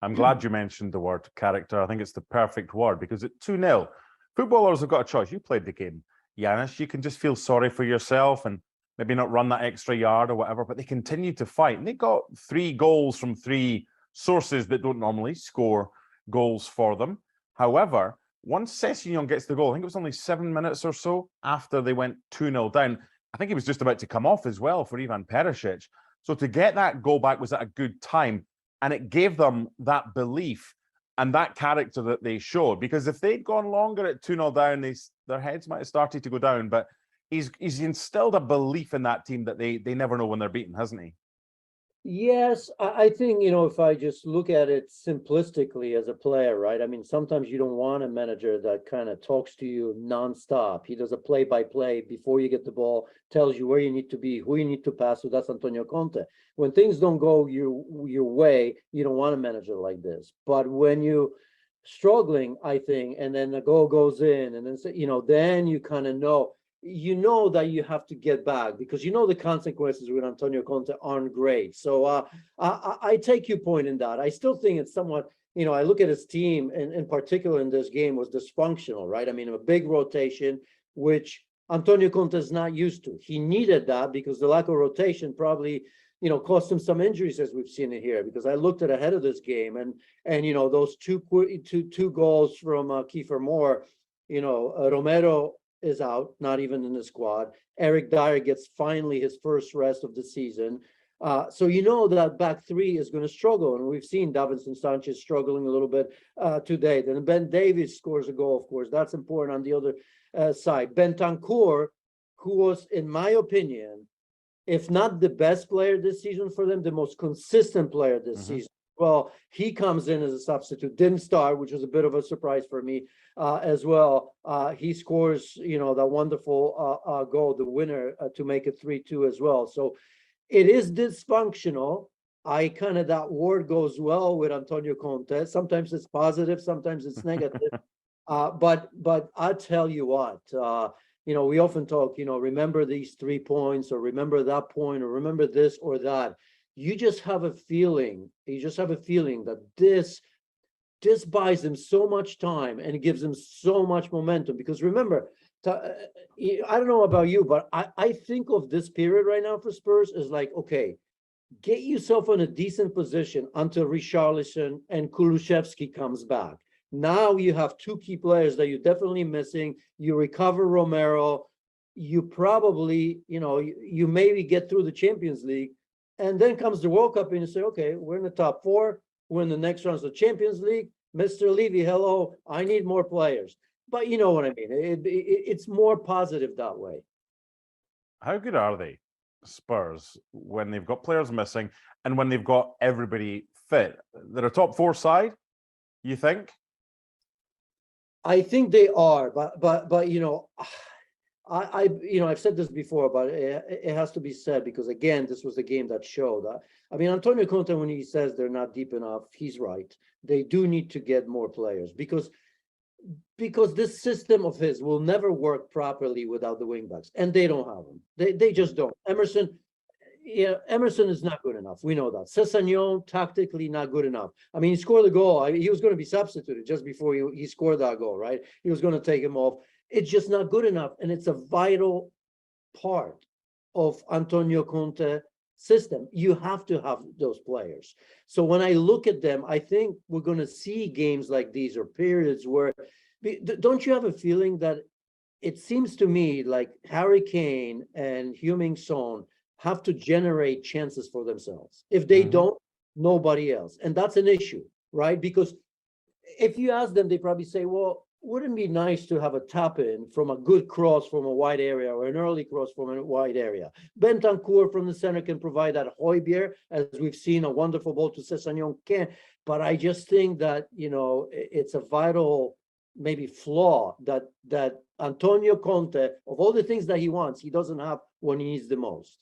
I'm glad you mentioned the word character. I think it's the perfect word because at 2-0, footballers have got a choice. You played the game, Yanis. You can just feel sorry for yourself and maybe not run that extra yard or whatever, but they continue to fight. And they got 3 goals from 3 sources that don't normally score goals for them. However, once Sessegnon gets the goal, I think it was only 7 minutes or so after they went 2-0 down. I think he was just about to come off as well for Ivan Perisic. So to get that goal back was at a good time. And it gave them that belief and that character that they showed. Because if they'd gone longer at 2-0 down, their heads might have started to go down. But he's instilled a belief in that team that they never know when they're beaten, hasn't he? Yes, I think, if I just look at it simplistically as a player, right? I mean, sometimes you don't want a manager that kind of talks to you nonstop. He does a play-by-play before you get the ball, tells you where you need to be, who you need to pass to. That's Antonio Conte. When things don't go your way, you don't want a manager like this. But when you struggling, I think, and then the goal goes in, and then then you kind of know. That you have to get back because the consequences with Antonio Conte aren't great. So I take your point in that. I still think it's somewhat, I look at his team, and in particular in this game, was dysfunctional, right? I mean, a big rotation, which Antonio Conte is not used to. He needed that because the lack of rotation probably, cost him some injuries, as we've seen it here. Because I looked at ahead of this game, and those two goals from Kiefer Moore, Romero is out, not even in the squad. Eric Dyer gets finally his first rest of the season. So that back three is going to struggle. And we've seen Davinson Sanchez struggling a little bit today. Then Ben Davies scores a goal, of course. That's important on the other side. Bentancur, who was, in my opinion, if not the best player this season for them, the most consistent player this season. Well, he comes in as a substitute, didn't start, which was a bit of a surprise for me as well. He scores, that wonderful goal, the winner, to make it 3-2 as well. So it is dysfunctional. That word goes well with Antonio Conte. Sometimes it's positive, sometimes it's negative. But I tell you what, we often talk, remember these 3 points, or remember that point, or remember this or that. You just have a feeling that this buys them so much time and it gives them so much momentum. Because remember, I don't know about you, but I think of this period right now for Spurs as like, okay, get yourself in a decent position until Richarlison and Kulusevski comes back. Now you have 2 key players that you're definitely missing. You recover Romero. You probably, you maybe get through the Champions League. And then comes the World Cup and you say, okay, we're in the top 4. We're in the next round of the Champions League. Mr. Levy, hello, I need more players. But you know what I mean. It's more positive that way. How good are they, Spurs, when they've got players missing and when they've got everybody fit? They're a top 4 side, you think? I think they are, but I've said this before, but it has to be said because, again, this was the game that showed. I mean, Antonio Conte, when he says they're not deep enough, he's right. They do need to get more players because this system of his will never work properly without the wingbacks, and they don't have them. They just don't. Emerson is not good enough. We know that. Sessegnon, tactically not good enough. I mean, he scored the goal. He was going to be substituted just before he scored that goal, right? He was going to take him off. It's just not good enough. And it's a vital part of Antonio Conte system. You have to have those players. So when I look at them, I think we're going to see games like these or periods where, don't you have a feeling that it seems to me like Harry Kane and Heung Min have to generate chances for themselves. If they don't, nobody else. And that's an issue, right? Because if you ask them, they probably say, well, wouldn't it be nice to have a tap in from a good cross from a wide area or an early cross from a wide area? Bentancur from the center can provide that. Hojbjerg, as we've seen, a wonderful ball to Sessegnon can. But I just think that, it's a vital maybe flaw that Antonio Conte, of all the things that he wants, he doesn't have when he needs the most.